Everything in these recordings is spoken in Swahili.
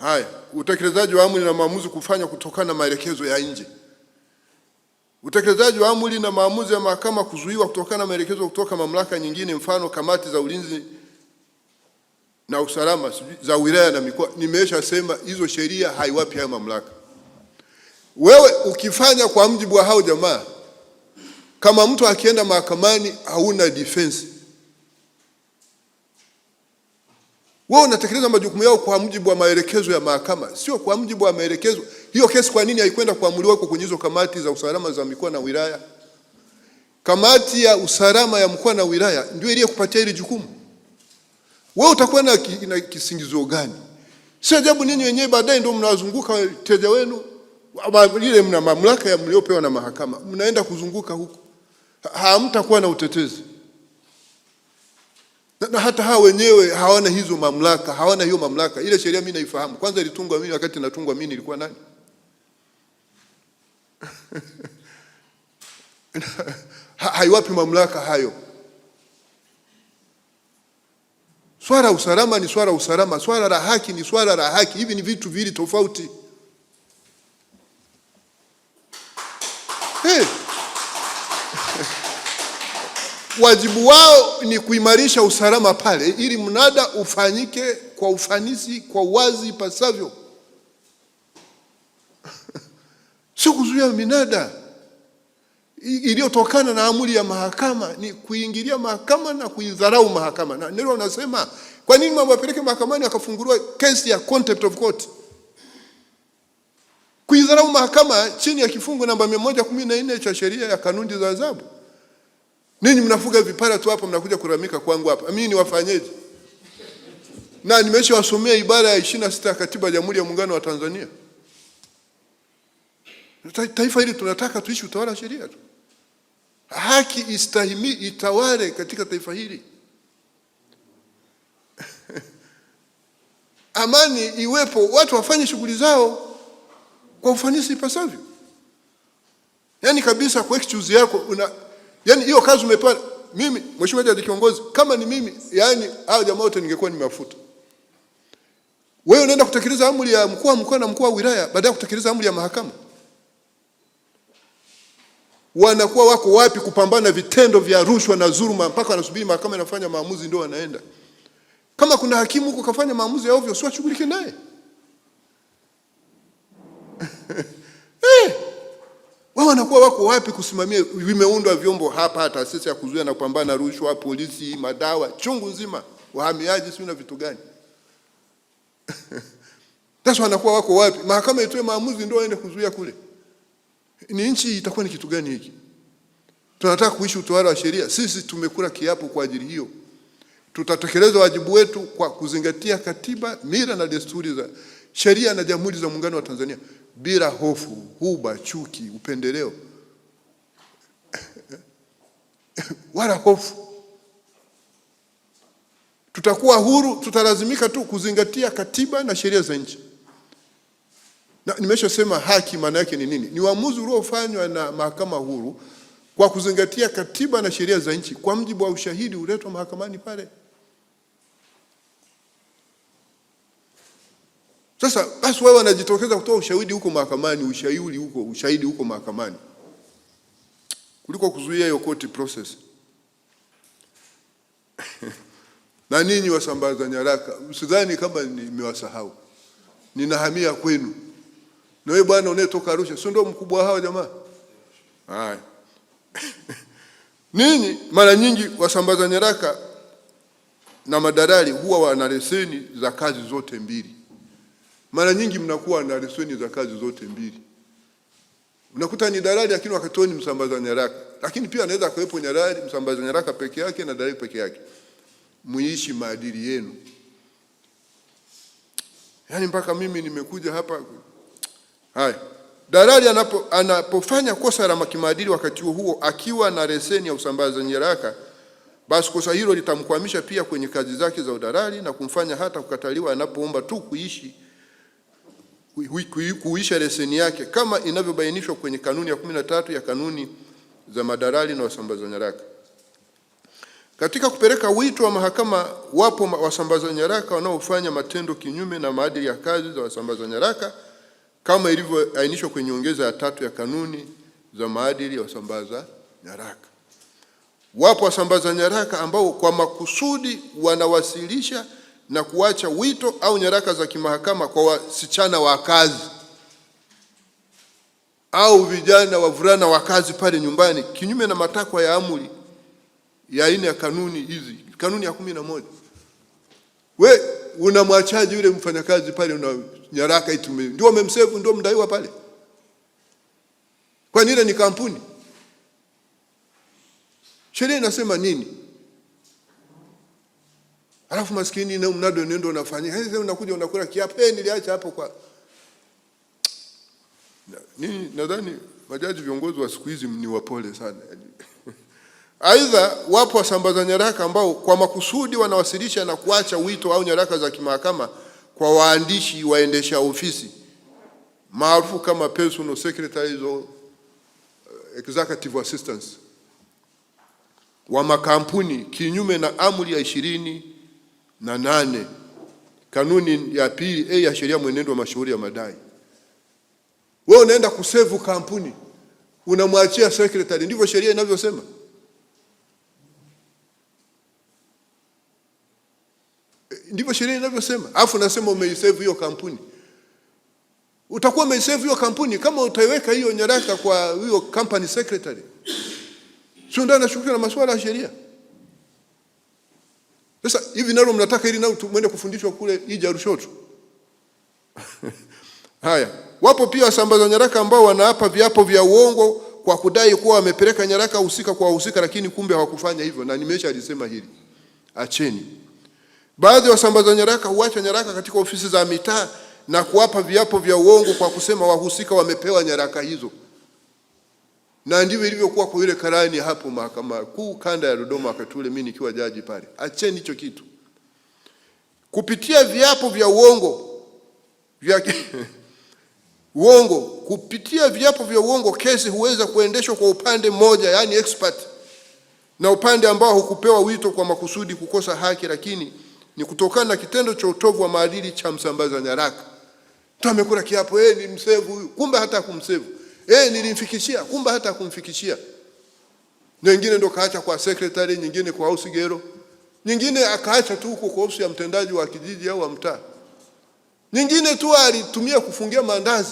Haya, utekelezaji wa amri na maamuzi kufanya kutokana na maelekezo ya nje. Utekelezaji wa amri na maamuzi ya mahakama kuzuiwa kutokana na maelekezo kutoka mamlaka nyingine, mfano kamati za ulinzi na usalama za wilaya na mikoa. Nimeshasema hizo sheria haiwapi hayo mamlaka. Wewe ukifanya kwa mujibu wa hao jamaa, kama mtu akienda mahakamani hauna defense, wewe unatekeleza majukumu yao kwa mujibu wa maelekezo ya mahakama, sio kwa mujibu wa maelekezo. Hiyo kesi kwa nini haikwenda kuamuliwa kwenye hizo kamati za usalama za mikoa na wilaya? Kamati ya usalama ya mkoa na wilaya ndio iliyokupatia ile jukumu. Wewe utakuwa na kisingizio gani? Si ajabu ninyi wenyewe baadaye ndio mnazunguka wateja wenu, ile mna mamlaka ya mliopewa na mahakama, mnaenda kuzunguka huko, hamtakuwa na utetezi. Na hata hao wenyewe hawana hizo mamlaka, hawana hiyo mamlaka. Ile sheria mimi naifahamu. Kwanza ilitungwa mimi, wakati natungwa mimi nilikuwa nani? Haiwapi mamlaka hayo. Swala usalama ni swala usalama, swala la haki ni swala la haki. Hivi ni vitu viwili tofauti. Wajibu wao ni kuimarisha usalama pale ili mnada ufanyike kwa ufanisi, kwa uwazi ipasavyo. Sio kuzuia minada iliyotokana na amri ya mahakama. Ni kuingilia mahakama na kuidharau mahakama. Na ndio wanasema kwa nini mambo yapeleke mahakamani akafunguliwa kesi ya contempt of court? Kuidharau mahakama chini ya kifungu namba 114 cha sheria ya kanuni za adhabu. Ninyi mnafuga vipara tu hapa, mnakuja kuramika kwangu hapa. Mimi niwafanyeje? Na nimeshawasomea ibara ya 26 ya Katiba ya Jamhuri ya Muungano wa Tanzania. Taifa hili tunataka tuishi utawala wa sheria tu. Haki istahimili itawale katika taifa hili. Amani iwepo, watu wafanye shughuli zao kwa ufanisi ipasavyo. Yaani kabisa kwa excuse yako yaani hiyo kazi umepewa. Mimi mheshimiwa jaji kiongozi, kama ni mimi, yaani hao jamaa wote ningekuwa nimewafuta. Wewe unaenda kutekeleza amri ya mkuu wa mkoa na mkuu wa wilaya baada ya kutekeleza amri ya mahakama. Wanakuwa wako wapi kupambana vitendo vya rushwa na dhuluma mpaka wanasubiri mahakama inafanya maamuzi ndio wanaenda? Kama kuna hakimu huko kafanya maamuzi ya ovyo, sio shughulike naye. Wao wanakuwa wako wapi kusimamia? Vimeundwa vyombo hapa, taasisi ya kuzuia na kupambana rushwa, polisi, madawa, chungu nzima, wahamiaji, si na vitu gani? Sasa wanakuwa wako wapi? Mahakama itoe maamuzi ndio waende kuzuia kule. Ni nchi itakuwa ni kitu gani hiki? Tunataka kuishi utawala wa sheria. Sisi tumekula kiapo kwa ajili hiyo. Tutatekeleza wajibu wetu kwa kuzingatia katiba, mila na desturi za sheria na Jamhuri za Muungano wa Tanzania bila hofu, huba, chuki, upendeleo. Wala hofu. Tutakuwa huru, tutalazimika tu kuzingatia katiba na sheria za nchi. Na nimeshasema haki maana yake ni nini? Ni uamuzi uliofanywa na mahakama huru kwa kuzingatia katiba na sheria za nchi kwa mujibu wa ushahidi uletwa mahakamani pale. Sasa basi wao wanajitokeza kutoa ushahidi huko mahakamani, ushahidi huko mahakamani, kuliko kuzuia hiyo court process. Na ninyi wasambaza nyaraka, usidhani kama nimewasahau. Ninahamia kwenu. Na wewe bwana unayetoka Arusha, sio ndio mkubwa hao jamaa? Haya. Ninyi mara nyingi wasambaza nyaraka na madalali huwa wana leseni za kazi zote mbili. Mara nyingi mnakuwa na leseni za kazi zote mbili. Unakuta ni dalali lakini wakati ni msambaza nyaraka. Lakini pia anaweza kuwepo dalali msambaza nyaraka peke yake na dalali peke yake. Muishi maadili yenu. Yaani mpaka mimi nimekuja hapa. Haya. Dalali anapofanya kosa la kimaadili wakati huo akiwa na leseni ya usambaza nyaraka, basi kosa hilo litamkwamisha pia kwenye kazi zake za udalali na kumfanya hata kukataliwa anapoomba tu kuisha leseni yake kama inavyobainishwa kwenye kanuni ya 13 ya kanuni za madalali na wasambaza nyaraka. Katika kupeleka wito wa mahakama, wapo wasambaza nyaraka wanaofanya matendo kinyume na maadili ya kazi za wasambaza nyaraka kama ilivyoainishwa kwenye ongeza ya 3 ya kanuni za maadili ya wasambaza nyaraka. Wapo wasambaza nyaraka ambao kwa makusudi wanawasilisha na kuacha wito au nyaraka za kimahakama kwa wasichana wa kazi au vijana wavulana wa kazi pale nyumbani kinyume na matakwa ya amri ya 4 ya kanuni hizi, kanuni ya 11. We unamwachaje yule mfanyakazi pale, una nyaraka itume ndio umemsave, ndio mdaiwa pale? Kwa nini? Ni kampuni. Sheria inasema nini? Alafu maskini na mnado nendo unafanyia. Sasa unakuja unakula kiapo, niliacha hapo kwa nini? Nadhani majaji viongozi wa siku hizi ni wapole sana. Aidha, wapo wasambaza nyaraka ambao kwa makusudi wanawasilisha na kuacha wito au nyaraka za kimahakama kwa waandishi waendesha ofisi maarufu kama personal secretaries au executive assistants wa makampuni kinyume na amri ya 28 kanuni ya 2A ya sheria mwenendo wa mashauri ya madai. Wewe unaenda kusevu kampuni, unamwachia secretary, ndivyo sheria inavyosema. Ndivyo sheria inavyosema. Alafu nasema umeisave hiyo kampuni. Utakuwa umeisave hiyo kampuni kama utaiweka hiyo nyaraka kwa hiyo company secretary. Sio ndio anashughulika na masuala ya sheria. Sasa hivi nalo mnataka ili nao tuende kufundishwa kule Ija Lushoto. Haya, wapo pia wasambaza nyaraka ambao wanaapa viapo vya uongo kwa kudai kuwa wamepeleka nyaraka husika kwa wahusika, lakini kumbe hawakufanya hivyo, na nimeshalisema hili. Acheni. Baadhi ya wasambaza nyaraka huacha nyaraka katika ofisi za mitaa na kuapa viapo vya uongo kwa kusema wahusika wamepewa nyaraka hizo. Na ndivyo ilivyokuwa kwa yule karani hapo Mahakama Kuu Kanda ya Dodoma wakati ule mimi nikiwa jaji pale. Acheni hicho kitu. Kupitia viapo vya uongo kupitia viapo vya uongo kesi huweza kuendeshwa kwa upande mmoja, yani expert, na upande ambao hukupewa wito kwa makusudi kukosa haki, lakini ni kutokana na kitendo cha utovu wa maadili cha msambaza nyaraka. Mtu amekula kiapo, ni msevu huyu, kumbe hata kumsevu. Nilimfikishia, kumbe hata kumfikishia. Nyingine ndo kaacha kwa secretary, nyingine kwa house girl, nyingine akaacha tu huko kwa ofisi ya mtendaji wa kijiji au wa mtaa, nyingine tu alitumia kufungia mandazi.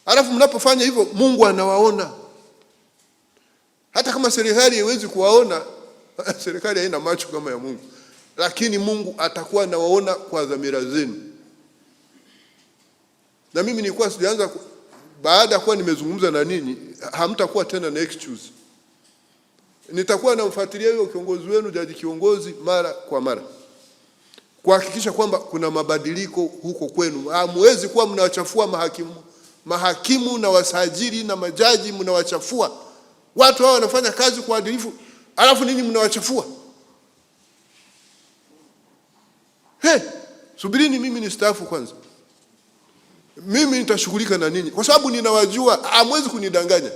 Alafu mnapofanya hivyo Mungu anawaona. Hata kama serikali haiwezi kuwaona, serikali haina macho kama ya Mungu, lakini Mungu atakuwa anawaona kwa dhamira zenu. Na mimi nilikuwa sijaanza, baada ya kuwa nimezungumza na ninyi, hamtakuwa tena na excuse. Nitakuwa namfuatilia huyo kiongozi wenu, jaji kiongozi, mara kwa mara, kuhakikisha kwamba kuna mabadiliko huko kwenu. Hamwezi kuwa mnawachafua mahakimu na wasajili na majaji, mnawachafua. Watu hao wanafanya kazi kwa uadilifu, alafu ninyi mnawachafua. Subirini mimi nistaafu kwanza. Mimi nitashughulika na ninyi kwa sababu ninawajua, hamwezi kunidanganya.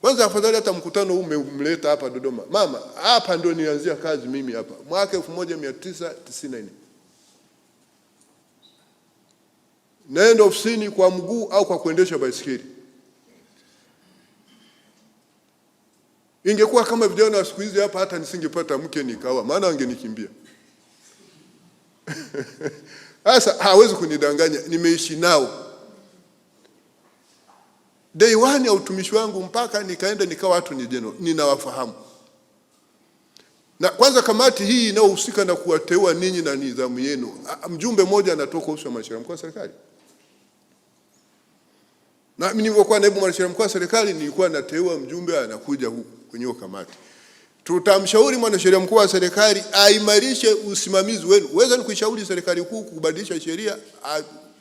Kwanza afadhali hata mkutano huu umemleta hapa Dodoma. Mama, hapa ndio nianzia kazi mimi hapa mwaka 1994. Naenda ofisini kwa mguu au kwa kuendesha baisikeli. Ingekuwa kama vijana wa siku hizi hapa, hata nisingepata mke nikawa, maana angenikimbia. Sasa hawezi kunidanganya, nimeishi nao. Day one ya utumishi wangu mpaka nikaenda nikawa watu ni general, ninawafahamu. Na kwanza kamati hii inayohusika na kuwateua ninyi na nidhamu yenu, mjumbe mmoja anatoka ofisi ya mwanasheria mkuu wa serikali. Na mimi nilipokuwa naibu mwanasheria mkuu wa serikali nilikuwa nateua mjumbe anakuja huku kwenye kamati. Tutamshauri mwanasheria mkuu wa serikali aimarishe usimamizi wenu. Uweza ni kuishauri serikali kuu kubadilisha sheria,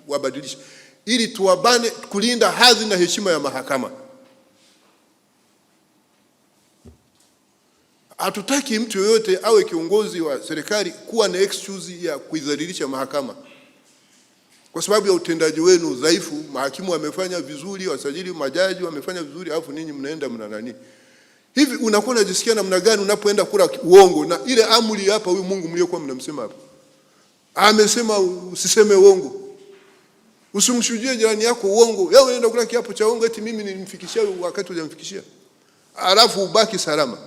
wabadilishe, ili tuwabane kulinda hadhi na heshima ya mahakama. Hatutaki mtu yoyote awe kiongozi wa serikali kuwa na excuse ya kuidhalilisha mahakama kwa sababu ya utendaji wenu dhaifu. Mahakimu wamefanya vizuri, wasajili majaji wamefanya vizuri, alafu ninyi mnaenda mna nani? Hivi unakuwa unajisikia namna gani unapoenda kula uongo na ile amri hapa huyu Mungu mliokuwa mnamsema hapa amesema usiseme uongo. Usimshujie jirani yako uongo. Wewe unaenda kula kiapo cha uongo eti mimi nilimfikishia wakati hujamfikishia. Alafu ubaki salama.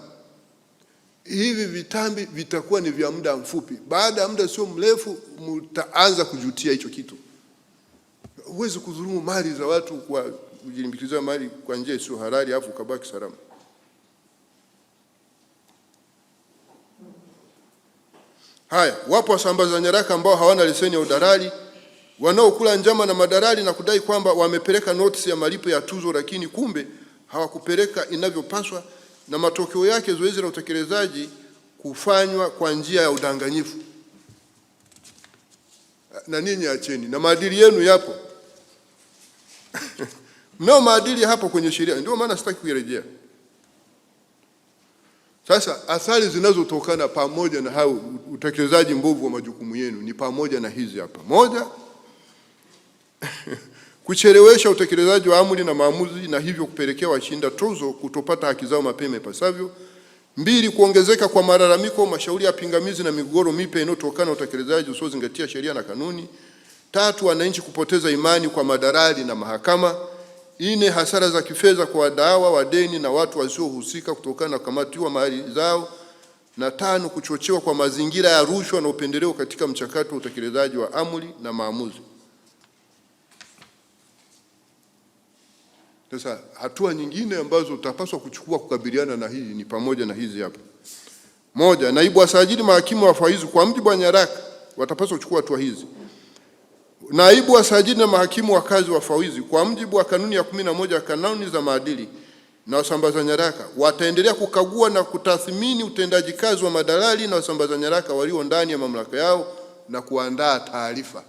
Hivi vitambi vitakuwa ni vya muda mfupi. Baada ya muda sio mrefu mtaanza kujutia hicho kitu. Huwezi kudhulumu mali za watu kwa kujilimbikizia mali kwa njia sio halali alafu ukabaki salama. Haya, wapo wasambaza nyaraka ambao hawana leseni ya udalali, wanaokula njama na madalali na kudai kwamba wamepeleka notice ya malipo ya tuzo, lakini kumbe hawakupeleka inavyopaswa, na matokeo yake zoezi la utekelezaji kufanywa kwa njia ya udanganyifu. Na ninyi acheni, na maadili yenu yapo. Mnao maadili hapo kwenye sheria, ndio maana sitaki kuirejea. Sasa athari zinazotokana pamoja na hao utekelezaji mbovu wa majukumu yenu ni pamoja na hizi hapa. Moja, kuchelewesha utekelezaji wa amri na maamuzi na hivyo kupelekea washinda tuzo kutopata haki zao mapema ipasavyo. Mbili, kuongezeka kwa malalamiko, mashauri ya pingamizi na migogoro mipya inayotokana na utekelezaji usiozingatia sheria na kanuni. Tatu, wananchi kupoteza imani kwa madalali na mahakama. Nne, hasara za kifedha kwa wadaiwa, wadeni na watu wasiohusika kutokana na kukamatiwa mali zao. Na tano, kuchochewa kwa mazingira ya rushwa na upendeleo katika mchakato wa utekelezaji wa amri na maamuzi. Sasa hatua nyingine ambazo utapaswa kuchukua kukabiliana na hii ni pamoja na hizi hapa. Moja, naibu wasajili mahakimu wa faizi kwa mujibu wa nyaraka watapaswa kuchukua hatua hizi. Naibu wasajili na mahakimu wa kazi wa faizi kwa mujibu wa kanuni ya 11 ya kanuni za maadili na wasambaza nyaraka wataendelea kukagua na kutathmini utendaji kazi wa madalali na wasambaza nyaraka walio ndani ya mamlaka yao na kuandaa taarifa.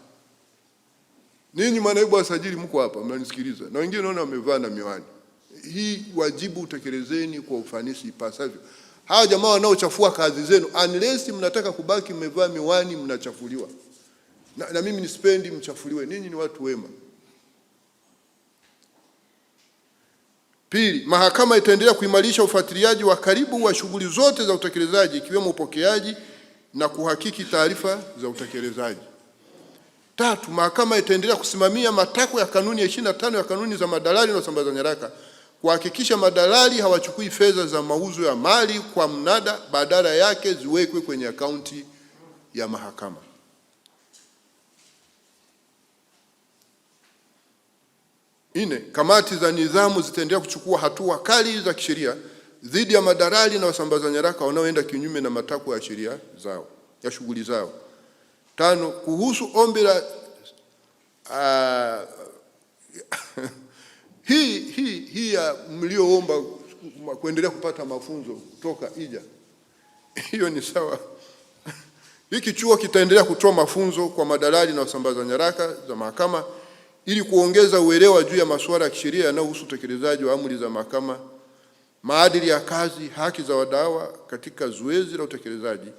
Ninyi manaibu wasajili mko hapa mnanisikiliza na wengine naona wamevaa na miwani. Hii wajibu utekelezeni kwa ufanisi ipasavyo. Hawa jamaa wanaochafua kazi zenu, unless mnataka kubaki mmevaa miwani, mnachafuliwa. Na mimi nisipendi mchafuliwe. Ninyi ni watu wema. Pili, mahakama itaendelea kuimarisha ufuatiliaji wa karibu wa shughuli zote za utekelezaji ikiwemo upokeaji na kuhakiki taarifa za utekelezaji. Tatu, mahakama itaendelea kusimamia matakwa ya kanuni ya 25 ya kanuni za madalali na wasambaza nyaraka kuhakikisha madalali hawachukui fedha za mauzo ya mali kwa mnada, badala yake ziwekwe kwenye akaunti ya mahakama. Nne, kamati za nidhamu zitaendelea kuchukua hatua kali za kisheria dhidi ya madalali na wasambaza nyaraka wanaoenda kinyume na matakwa ya sheria zao, ya shughuli zao. Tano, kuhusu ombi la hii ya mlioomba kuendelea kupata mafunzo kutoka IJA. Hiyo ni sawa. Hiki chuo kitaendelea kutoa mafunzo kwa madalali na wasambaza nyaraka za mahakama ili kuongeza uelewa juu ya masuala ya kisheria yanayohusu utekelezaji wa amri za mahakama, maadili ya kazi, haki za wadaiwa katika zoezi la utekelezaji,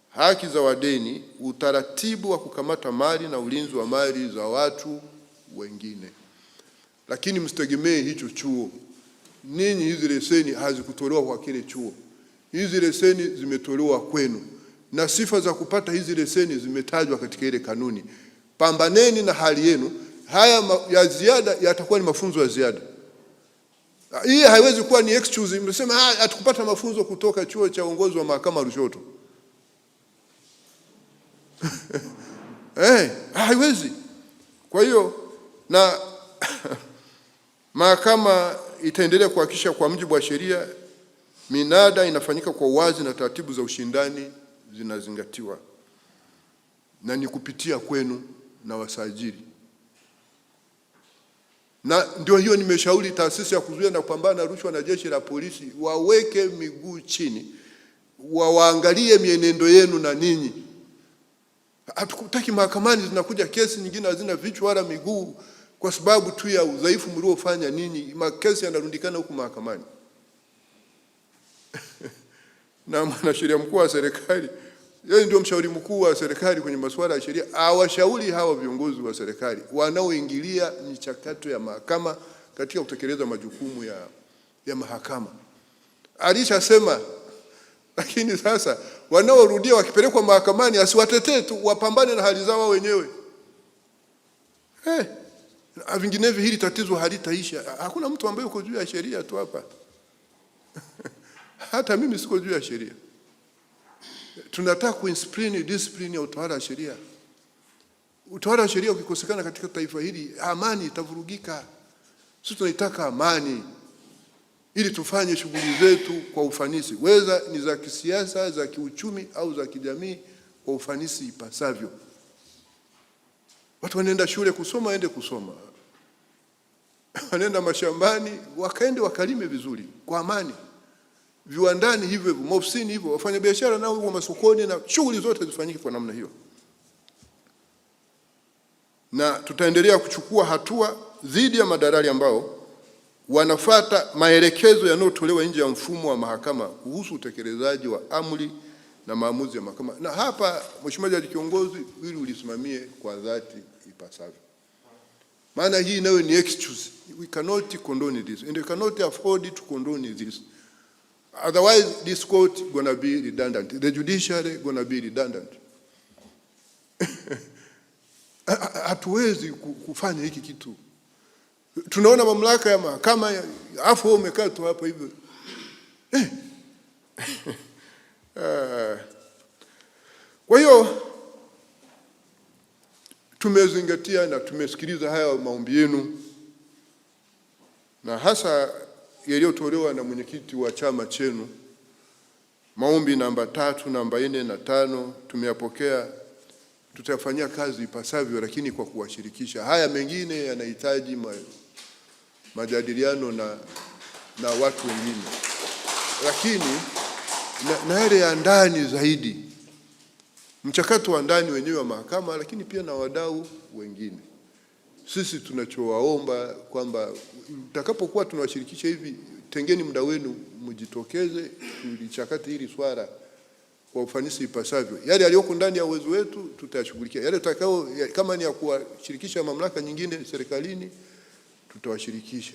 haki za wadeni, utaratibu wa kukamata mali na ulinzi wa mali za watu wengine. Lakini msitegemee hicho chuo. Ninyi hizi leseni hazikutolewa kwa kile chuo. Hizi leseni zimetolewa kwenu. Na sifa za kupata hizi leseni zimetajwa katika ile kanuni. Pambaneni na hali yenu. Haya ya ziada yatakuwa ni mafunzo ya ziada. Hii haiwezi kuwa ni excuse. Mnasema hatukupata mafunzo kutoka chuo cha uongozi wa mahakama Lushoto. Haiwezi. Kwa hiyo na mahakama itaendelea kuhakikisha kwa mujibu wa sheria minada inafanyika kwa uwazi na taratibu za ushindani zinazingatiwa, na ni kupitia kwenu na wasajili. Na ndio hiyo nimeshauri taasisi ya kuzuia na kupambana na rushwa na jeshi la polisi waweke miguu chini, waangalie mienendo yenu na ninyi. Hatukutaki mahakamani zinakuja kesi nyingine hazina vichwa wala miguu kwa sababu tu ya udhaifu mliofanya ninyi. Makesi yanarundikana huku mahakamani. Na mwanasheria mkuu wa serikali, yeye ndio mshauri mkuu wa serikali kwenye masuala ya sheria, awashauri hawa viongozi wa serikali wanaoingilia michakato ya mahakama katika kutekeleza majukumu ya mahakama. alishasema. Lakini sasa wanaorudia wakipelekwa mahakamani asiwatetee tu, wapambane na hali zao wenyewe. Vinginevyo hili tatizo halitaisha. Hakuna mtu ambaye uko juu ya sheria tu hapa. Hata mimi siko juu ya sheria. Tunataka kuinspire discipline ya utawala wa sheria. Utawala wa sheria ukikosekana katika taifa hili, amani itavurugika. Sisi tunataka amani ili tufanye shughuli zetu kwa ufanisi, weza ni za kisiasa, za kiuchumi au za kijamii, kwa ufanisi ipasavyo. Watu wanaenda shule kusoma, waende kusoma. Wanaenda mashambani, wakaende wakalime vizuri kwa amani. Viwandani hivyo, maofisini hivyo, wafanya biashara nao hivyo, masokoni, na shughuli zote zifanyike kwa namna hiyo. Na tutaendelea kuchukua hatua dhidi ya madalali ambao wanafuata maelekezo yanayotolewa nje ya mfumo wa mahakama kuhusu utekelezaji wa amri na maamuzi ya mahakama. Na hapa Mheshimiwa Jaji Kiongozi, ili ulisimamie kwa dhati ipasavyo. Maana hii nayo ni excuse. We cannot condone this and we cannot afford to condone this. Otherwise this court gonna be redundant. The judiciary gonna be redundant. Hatuwezi kufanya hiki kitu. Tunaona mamlaka ya mahakama afu umekaa tu hapa hivyo. Kwa hiyo tumezingatia na tumesikiliza haya maombi yenu, na hasa yaliyotolewa na mwenyekiti wa chama chenu. Maombi namba 3, namba 4 na 5 tumeyapokea, tutafanyia kazi ipasavyo, lakini kwa kuwashirikisha. Haya mengine yanahitaji majadiliano na watu wengine, lakini na yale ya ndani zaidi, mchakato wa ndani wenyewe wa mahakama, lakini pia na wadau wengine. Sisi tunachowaomba kwamba mtakapokuwa tunawashirikisha hivi, tengeni muda wenu mjitokeze, tulichakate hili swala kwa ufanisi ipasavyo. Yale yaliyoko ndani ya uwezo wetu tutayashughulikia. Yale tutakao, kama ni ya kuwashirikisha mamlaka nyingine serikalini, tutawashirikisha.